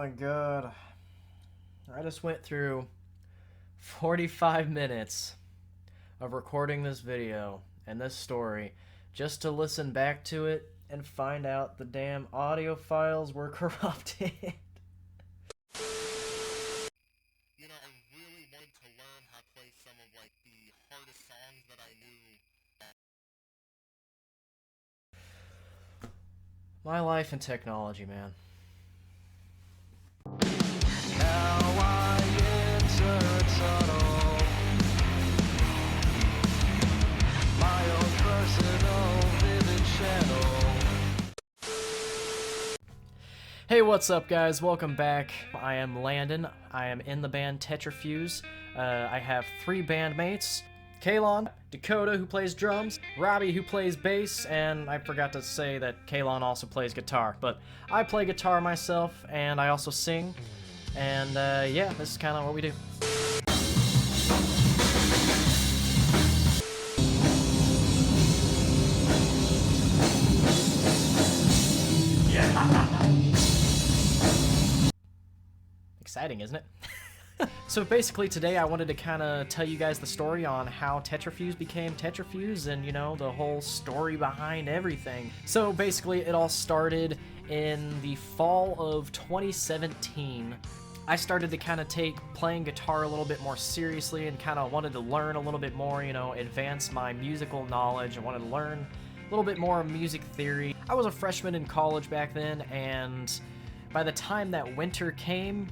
my god. I just went through 45 minutes of recording this video and this story just to listen back to it and find out the damn audio files were corrupted. You know, I really wanted to learn how to play some of, like, the hardest songs that I knew. My life and technology, man. Now I enter a tunnel, my own personal vivid channel. Hey, what's up, guys? Welcome back. I am Landon. I am in the band TetraFuze. I have 3 bandmates. Kalon, Dakota, who plays drums, Robbie, who plays bass, and I forgot to say that Kalon also plays guitar. But I play guitar myself, and I also sing. And yeah, this is kind of what we do. Exciting, isn't it? So basically today I wanted to kind of tell you guys the story on how TetraFuze became TetraFuze and, you know, the whole story behind everything. So basically it all started in the fall of 2017. I started to kind of take playing guitar a little bit more seriously and kind of wanted to learn a little bit more, you know, advance my musical knowledge. I wanted to learn a little bit more music theory. I was a freshman in college back then, and by the time that winter came,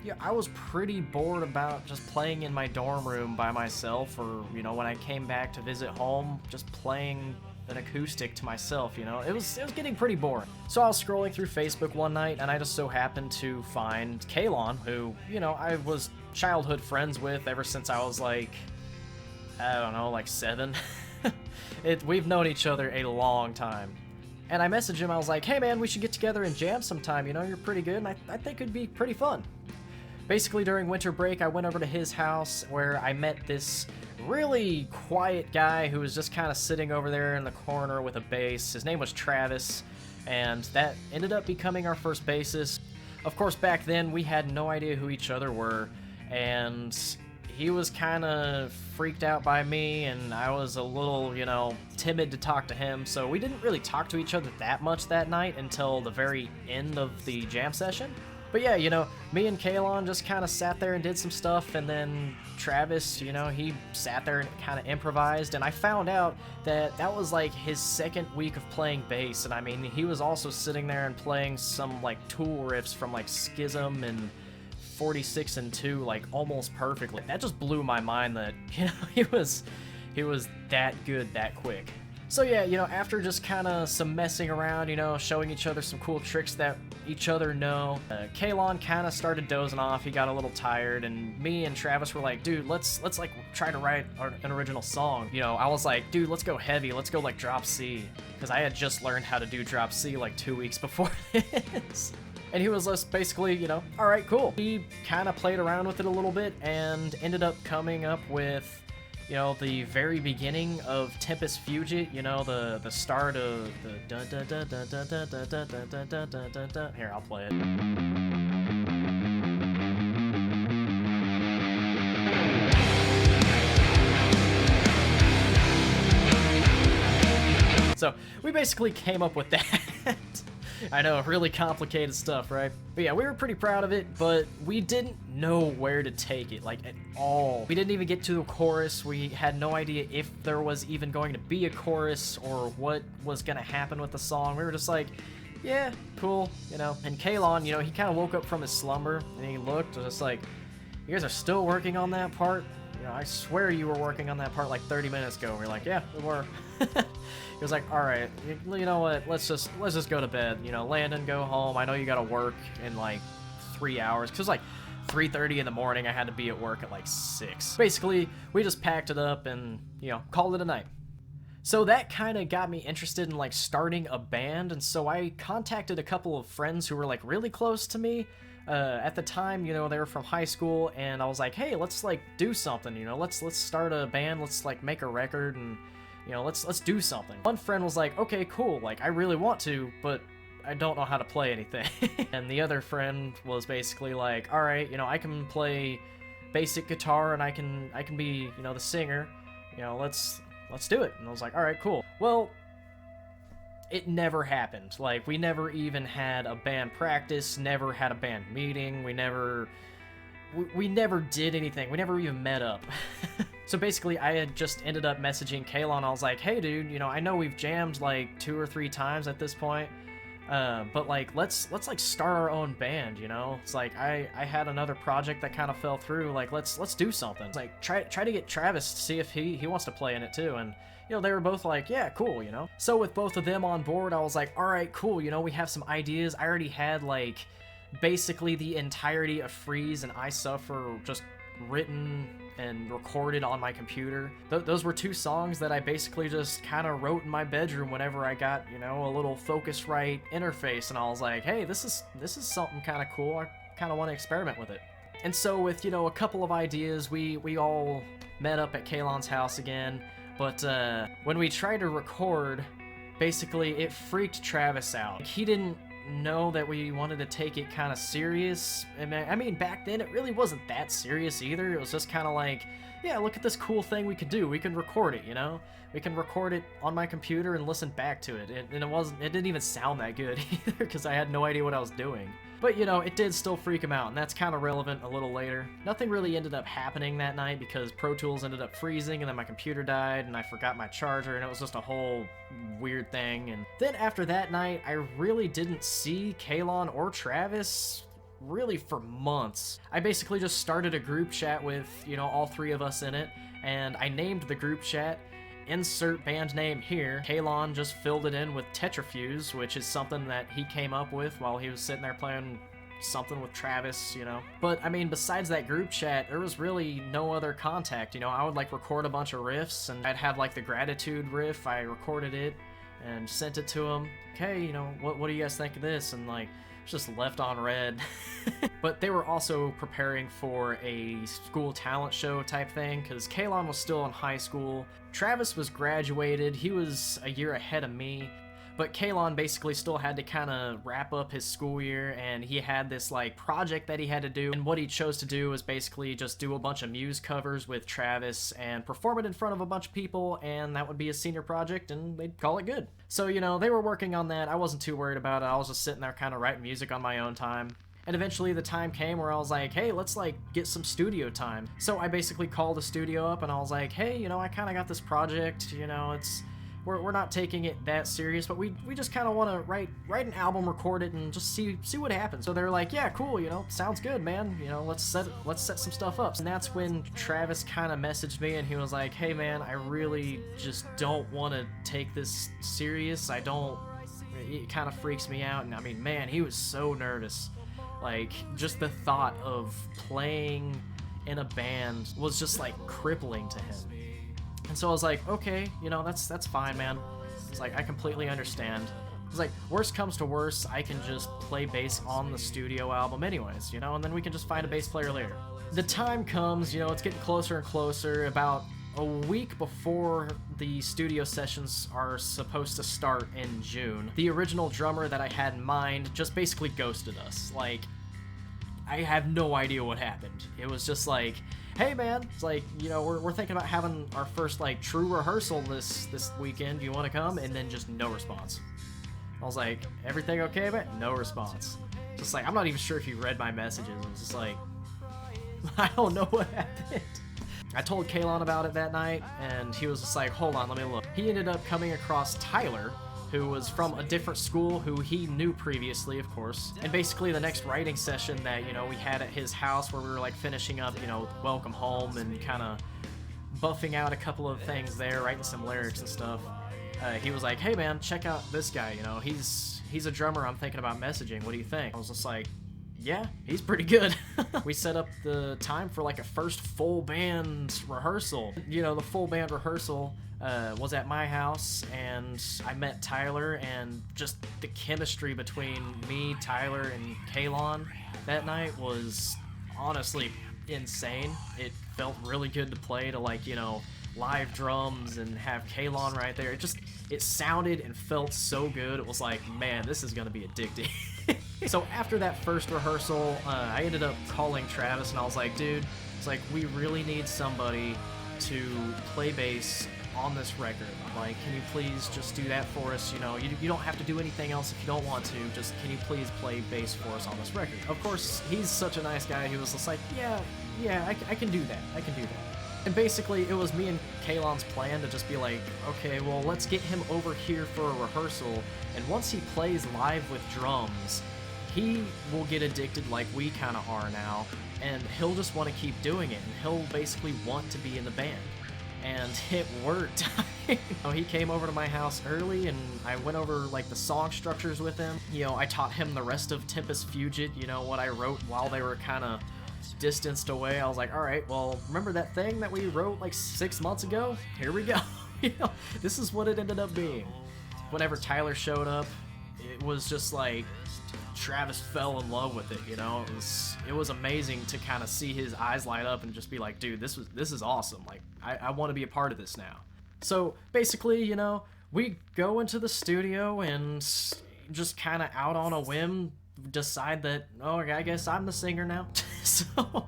yeah, I was pretty bored about just playing in my dorm room by myself, or, you know, when I came back to visit home, just playing an acoustic to myself, you know. It was getting pretty boring. So I was scrolling through Facebook one night, and I just so happened to find Kalon, who, you know, I was childhood friends with ever since I was like, I don't know, like 7. We've known each other a long time. And I messaged him, I was like, hey man, we should get together and jam sometime, you know, you're pretty good, and I think it'd be pretty fun. Basically, during winter break, I went over to his house where I met this really quiet guy who was just kind of sitting over there in the corner with a bass. His name was Travis, and that ended up becoming our first bassist. Of course, back then, we had no idea who each other were, and he was kind of freaked out by me, and I was a little, you know, timid to talk to him, so we didn't really talk to each other that much that night until the very end of the jam session. But yeah, you know, me and Kalon just kind of sat there and did some stuff, and then Travis, you know, he sat there and kind of improvised, and I found out that that was like his second week of playing bass, and I mean, he was also sitting there and playing some like Tool riffs from like Schism and 46 and 2 like almost perfectly. That just blew my mind that, you know, he was that good that quick. So yeah, you know, after just kind of some messing around, you know, showing each other some cool tricks that each other know, Kalon kind of started dozing off. He got a little tired, and me and Travis were like, dude, let's like try to write an original song. You know, I was like, dude, let's go heavy. Let's go like drop C, because I had just learned how to do drop C like 2 weeks before this. And he was just basically, you know, all right, cool. He kind of played around with it a little bit and ended up coming up with, you know, the very beginning of Tempest Fugit, you know, the start of the da da da da da da da da da da da da da. Here, I'll play it. So we basically came up with that. I know, really complicated stuff, right? But yeah, we were pretty proud of it, but we didn't know where to take it, like, at all. We didn't even get to a chorus. We had no idea if there was even going to be a chorus or what was gonna happen with the song. We were just like, yeah, cool, you know. And Kalon, you know, he kind of woke up from his slumber, and he looked, just like, you guys are still working on that part? You know, I swear you were working on that part like 30 minutes ago. We're like, yeah, we were. He was like, all right, you know what? Let's just go to bed. You know, Landon, go home. I know you gotta work in like 3 hours. Cause it was like 3:30 in the morning. I had to be at work at like 6. Basically, we just packed it up and, you know, called it a night. So that kind of got me interested in like starting a band, and so I contacted a couple of friends who were like really close to me. At the time, you know, they were from high school, and I was like, hey, let's like do something, you know, let's start a band, let's like make a record, and, you know, let's do something. One friend was like, okay, cool, like I really want to, but I don't know how to play anything. And the other friend was basically like, all right, you know, I can play basic guitar and I can be, you know, the singer, you know, let's do it. And I was like, all right, cool. Well, it never happened. Like, we never even had a band practice, never had a band meeting, we never did anything. We never even met up. So basically, I had just ended up messaging Kalon. I was like, hey dude, you know, I know we've jammed like 2 or 3 times at this point, but like, let's like start our own band, you know? It's like, I had another project that kind of fell through, like, let's do something. It's like, try to get Travis to see if he wants to play in it too, and you know, they were both like, yeah, cool, you know? So with both of them on board, I was like, all right, cool, you know, we have some ideas. I already had like basically the entirety of Freeze and I Suffer just written and recorded on my computer. Those were 2 songs that I basically just kind of wrote in my bedroom whenever I got, you know, a little Focusrite interface, and I was like, hey, this is something kind of cool. I kind of want to experiment with it. And so with, you know, a couple of ideas, we all met up at Kalon's house again, but when we tried to record, basically it freaked Travis out. He didn't know that we wanted to take it kind of serious. I mean, back then it really wasn't that serious either. It was just kind of like, yeah, look at this cool thing we could do. We can record it, you know? We can record it on my computer and listen back to it. And it didn't even sound that good either, because I had no idea what I was doing. But, you know, it did still freak him out, and that's kind of relevant a little later. Nothing really ended up happening that night because Pro Tools ended up freezing, and then my computer died, and I forgot my charger, and it was just a whole weird thing. And then after that night, I really didn't see Kalon or Travis really for months. I basically just started a group chat with, you know, all 3 of us in it, and I named the group chat, insert band name here. Kalon just filled it in with TetraFuze, which is something that he came up with while he was sitting there playing something with Travis, you know. But I mean, besides that group chat, there was really no other contact, you know. I would like record a bunch of riffs, and I'd have like the Gratitude riff. I recorded it and sent it to him. Okay, you know, what do you guys think of this? And like, it's just left on red. But they were also preparing for a school talent show type thing, because Kalon was still in high school. Travis was graduated. He was a year ahead of me. But Kalon basically still had to kind of wrap up his school year, and he had this like project that he had to do. And what he chose to do was basically just do a bunch of Muse covers with Travis and perform it in front of a bunch of people, and that would be a senior project, and they'd call it good. So, you know, they were working on that. I wasn't too worried about it. I was just sitting there kind of writing music on my own time. And eventually the time came where I was like, hey, let's like get some studio time. So I basically called the studio up and I was like, hey, you know, I kind of got this project, you know, we're not taking it that serious, but we just kind of want to write an album, record it, and just see what happens. So they're like, yeah, cool, you know, sounds good, man. You know, let's set some stuff up. And that's when Travis kind of messaged me and he was like, hey man, I really just don't want to take this serious. It kind of freaks me out. And I mean, man, he was so nervous. Like, just the thought of playing in a band was just like crippling to him. And so I was like, okay, you know, that's fine, man. It's like, I completely understand. It's like, worst comes to worst, I can just play bass on the studio album anyways, you know, and then we can just find a bass player later. The time comes, you know, it's getting closer and closer. About a week before the studio sessions are supposed to start in June, the original drummer that I had in mind just basically ghosted us. Like, I have no idea what happened. It was just like, hey man, it's like, you know, we're thinking about having our first like true rehearsal this weekend. Do you want to come? And then just no response. I was like, everything okay, man? No response. Just like, I'm not even sure if he read my messages. I was just like, I don't know what happened. I told Kalon about it that night, and he was just like, hold on, let me look. He ended up coming across Tyler, who was from a different school, who he knew previously, of course. And basically the next writing session that, you know, we had at his house where we were like finishing up, you know, Welcome Home and kind of buffing out a couple of things there, writing some lyrics and stuff. He was like, hey man, check out this guy, you know, he's a drummer I'm thinking about messaging. What do you think? I was just like, yeah, he's pretty good. We set up the time for like a first full band rehearsal. You know, the full band rehearsal was at my house, and I met Tyler, and just the chemistry between me, Tyler, and Kalon that night was honestly insane. It felt really good to play to, like, you know, live drums and have Kalon right there. It sounded and felt so good. It was like, man, this is gonna be addicting. So after that first rehearsal, I ended up calling Travis and I was like, dude, it's like, we really need somebody to play bass on this record. Like, can you please just do that for us? You know, you don't have to do anything else if you don't want to. Just, can you please play bass for us on this record? Of course, he's such a nice guy. He was just like, yeah, I can do that. I can do that. And basically, it was me and Kalon's plan to just be like, okay, well, let's get him over here for a rehearsal, and once he plays live with drums, he will get addicted like we kind of are now, and he'll just want to keep doing it, and he'll basically want to be in the band. And it worked. He came over to my house early, and I went over like the song structures with him. You know, I taught him the rest of Tempest Fugit, you know, what I wrote while they were kind of distanced away. I was like, all right, well, remember that thing that we wrote like 6 months ago? Here we go. You know, this is what it ended up being. Whenever Tyler showed up, it was just like Travis fell in love with it. You know, it was amazing to kind of see his eyes light up and just be like, dude, this is awesome. Like, I want to be a part of this now. So basically, you know, we go into the studio and just kind of out on a whim decide that, oh, I guess I'm the singer now. So,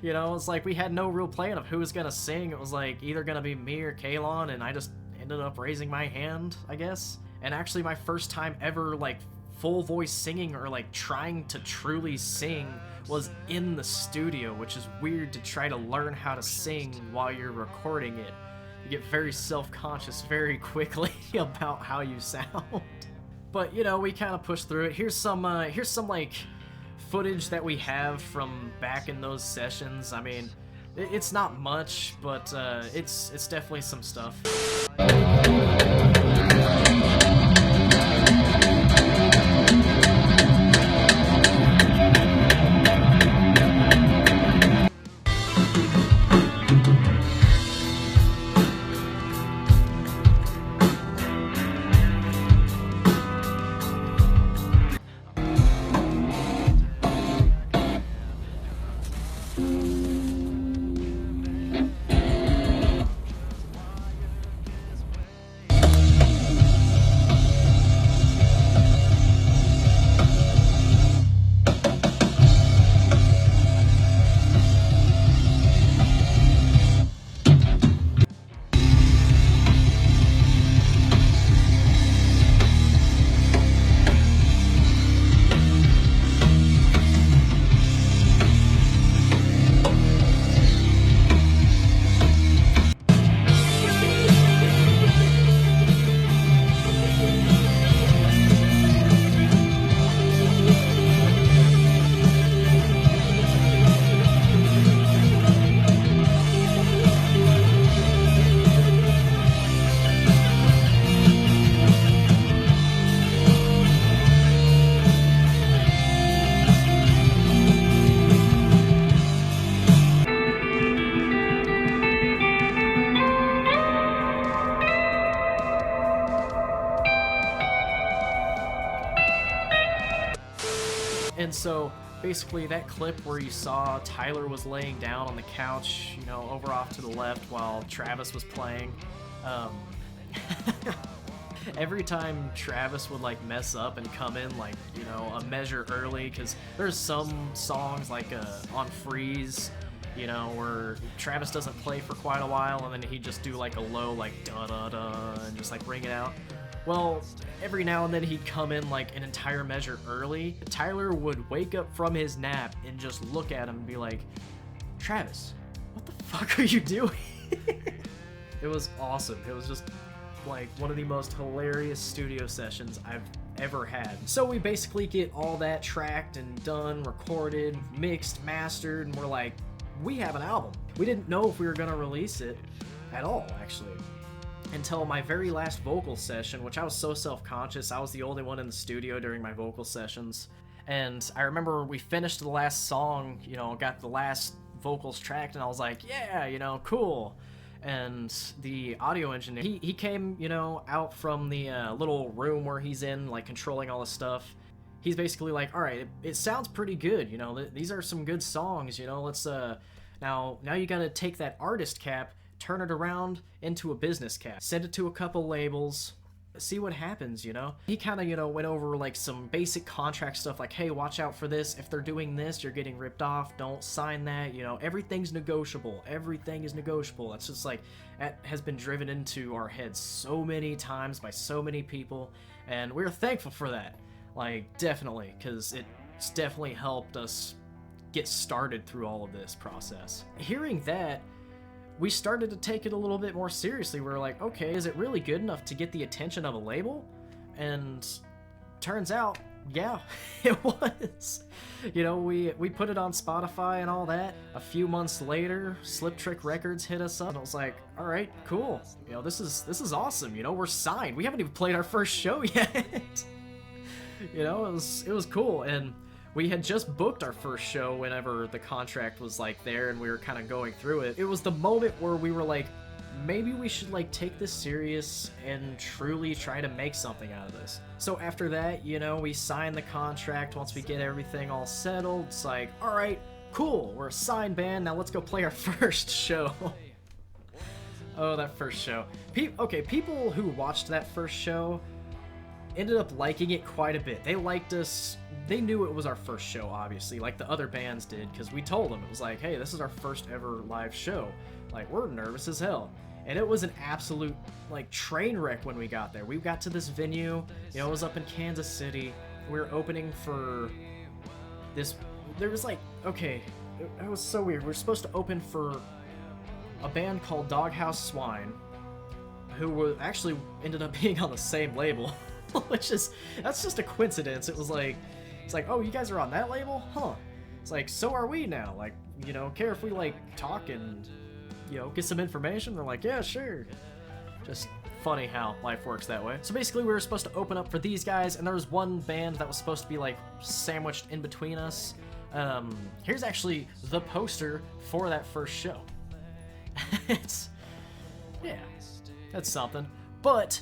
you know, it's like we had no real plan of who was gonna sing. It was like either gonna be me or Kalon, and I just ended up raising my hand, I guess. And actually my first time ever like full voice singing or like trying to truly sing was in the studio, which is weird to try to learn how to sing while you're recording it. You get very self-conscious very quickly about how you sound. But, you know, we kind of pushed through it. Here's some like footage that we have from back in those sessions. I mean, it's not much, but it's definitely some stuff. And so basically that clip where you saw Tyler was laying down on the couch, you know, over off to the left while Travis was playing, every time Travis would like mess up and come in like, you know, a measure early, because there's some songs like on Freeze, you know, where Travis doesn't play for quite a while and then he'd just do like a low like da da da and just like ring it out. Well, every now and then he'd come in like an entire measure early. Tyler would wake up from his nap and just look at him and be like, Travis, what the fuck are you doing? It was awesome. It was just like one of the most hilarious studio sessions I've ever had. So we basically get all that tracked and done, recorded, mixed, mastered, and we're like, we have an album. We didn't know if we were gonna release it at all, actually, until my very last vocal session, which I was so self-conscious. I was the only one in the studio during my vocal sessions. And I remember we finished the last song, you know, got the last vocals tracked, and I was like, yeah, you know, cool. And the audio engineer, he came, you know, out from the little room where he's in, like, controlling all the stuff. He's basically like, all right, it sounds pretty good, you know, these are some good songs, you know, let's, now you gotta take that artist cap, turn it around into a business cap, send it to a couple labels, see what happens, you know? He kind of, you know, went over like some basic contract stuff like, hey, watch out for this. If they're doing this, you're getting ripped off. Don't sign that. You know, everything's negotiable. Everything is negotiable. That's just like, that has been driven into our heads so many times by so many people. And we're thankful for that. Like, definitely, because it's definitely helped us get started through all of this process. Hearing that, we started to take it a little bit more seriously. We were like, okay, is it really good enough to get the attention of a label? And turns out, yeah, it was. You know, we put it on Spotify and all that. A few months later, Slip Trick Records hit us up, and I was like, all right, cool. You know, this is awesome. You know, we're signed. We haven't even played our first show yet. You know, it was cool. And we had just booked our first show whenever the contract was like there and we were kind of going through it. It was the moment where we were like, maybe we should like take this serious and truly try to make something out of this. So after that, you know, we signed the contract. Once we get everything all settled, it's like, all right, cool, we're a signed band. Now let's go play our first show. Oh, that first show. Okay, people who watched that first show ended up liking it quite a bit. They liked us. They knew it was our first show, obviously, like the other bands did, because we told them. It was like, hey, this is our first ever live show. Like, we're nervous as hell. And it was an absolute, like, train wreck when we got there. We got to this venue, you know, it was up in Kansas City. We were opening for this, there was like, okay, it was so weird. We were supposed to open for a band called Doghouse Swine, who actually ended up being on the same label. Which is, that's just a coincidence. It was like, it's like, oh, you guys are on that label? Huh. It's like, so are we now. Like, you know, care if we like talk and, you know, get some information? They're like, yeah, sure. Just funny how life works that way. So basically we were supposed to open up for these guys, and there was one band that was supposed to be like sandwiched in between us. Here's actually the poster for that first show. It's, yeah, that's something. But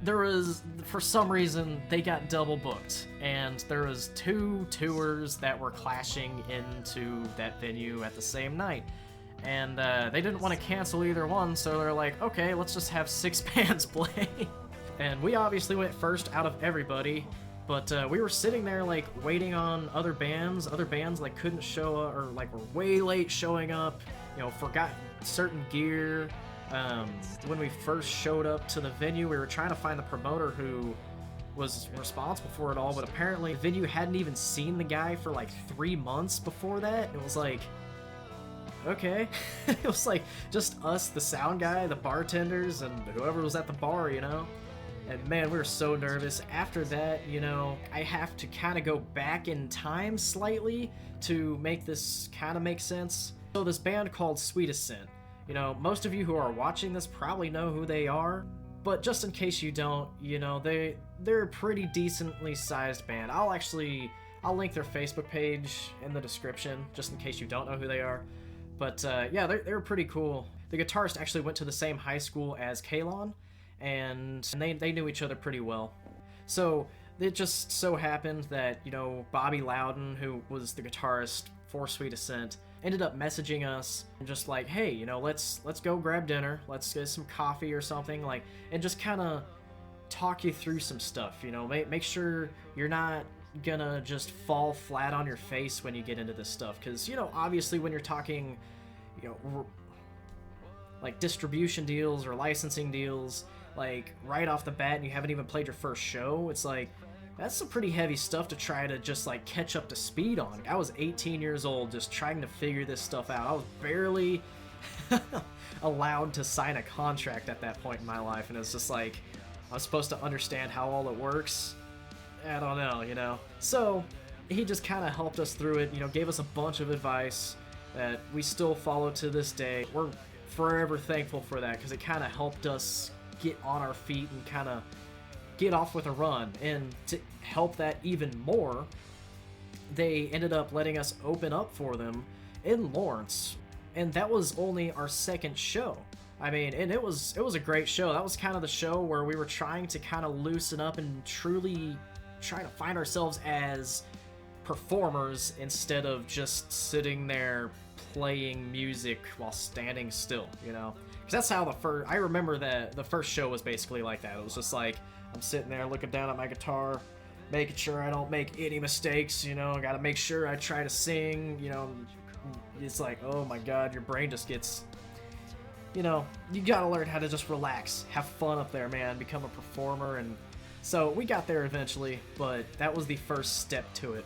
there was, for some reason, they got double booked, and there was 2 tours that were clashing into that venue at the same night, and they didn't want to cancel either one, so they're like, okay, let's just have 6 bands play. And we obviously went first out of everybody, but we were sitting there like waiting on other bands like couldn't show up, or like were way late showing up, you know, forgot certain gear. When we first showed up to the venue, we were trying to find the promoter who was responsible for it all, but apparently the venue hadn't even seen the guy for like 3 months before that. It was like, okay. It was like just us, the sound guy, the bartenders, and whoever was at the bar, you know? And man, we were so nervous. After that, you know, I have to kind of go back in time slightly to make this kind of make sense. So this band called Sweet Ascent. You know, most of you who are watching this probably know who they are, but just in case you don't, you know, they're a pretty decently sized band. I'll link their Facebook page in the description, just in case you don't know who they are. But yeah, they're pretty cool. The guitarist actually went to the same high school as Kalon, and they knew each other pretty well. So it just so happened that, you know, Bobby Loudon, who was the guitarist for Sweet Ascent, ended up messaging us and just like, hey, you know, let's go grab dinner, let's get some coffee or something, like, and just kind of talk you through some stuff, you know, make sure you're not gonna just fall flat on your face when you get into this stuff, because, you know, obviously when you're talking, you know, like distribution deals or licensing deals, like right off the bat and you haven't even played your first show, it's like, that's some pretty heavy stuff to try to just like catch up to speed on. I was 18 years old just trying to figure this stuff out. I was barely allowed to sign a contract at that point in my life, and it's just like, I was supposed to understand how all it works. I don't know, you know. So he just kind of helped us through it, you know, gave us a bunch of advice that we still follow to this day. We're forever thankful for that, because it kind of helped us get on our feet and kind of get off with a run. And to help that even more, they ended up letting us open up for them in Lawrence, and that was only our second show. I mean, and it was a great show. That was kind of the show where we were trying to kind of loosen up and truly try to find ourselves as performers instead of just sitting there playing music while standing still, you know? Because that's how I remember that the first show was basically like that. It was just like, I'm sitting there looking down at my guitar, making sure I don't make any mistakes, you know, gotta make sure I try to sing, you know. It's like, oh my god, your brain just gets, you know, you gotta learn how to just relax, have fun up there, man, become a performer. And so we got there eventually, but that was the first step to it.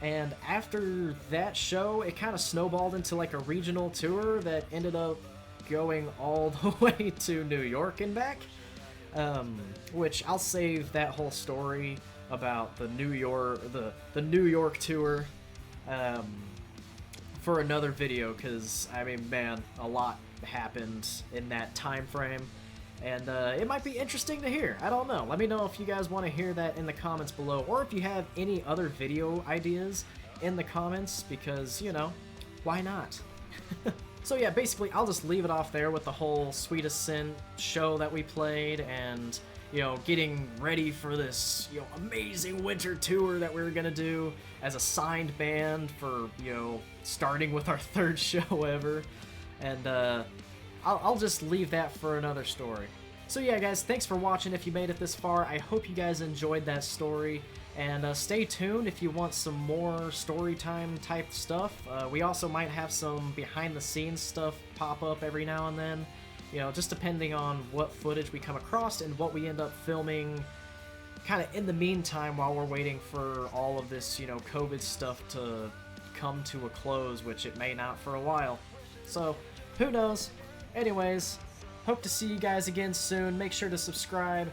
And after that show, it kind of snowballed into like a regional tour that ended up going all the way to New York and back. Which I'll save that whole story about the New York tour for another video, because I mean, man, a lot happened in that time frame, and it might be interesting to hear. I don't know. Let me know if you guys want to hear that in the comments below, or if you have any other video ideas in the comments, because, you know, why not? So yeah, basically I'll just leave it off there with the whole Sweet Ascent show that we played, and, you know, getting ready for this, you know, amazing winter tour that we were gonna do as a signed band for, you know, starting with our third show ever. And I'll just leave that for another story. So yeah, guys, thanks for watching if you made it this far. I hope you guys enjoyed that story. And stay tuned if you want some more story time type stuff. We also might have some behind the scenes stuff pop up every now and then. You know, just depending on what footage we come across and what we end up filming kind of in the meantime while we're waiting for all of this, you know, COVID stuff to come to a close, which it may not for a while. So, who knows? Anyways, hope to see you guys again soon. Make sure to subscribe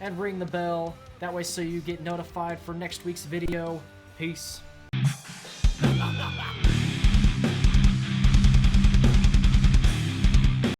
and ring the bell. That way so you get notified for next week's video. Peace.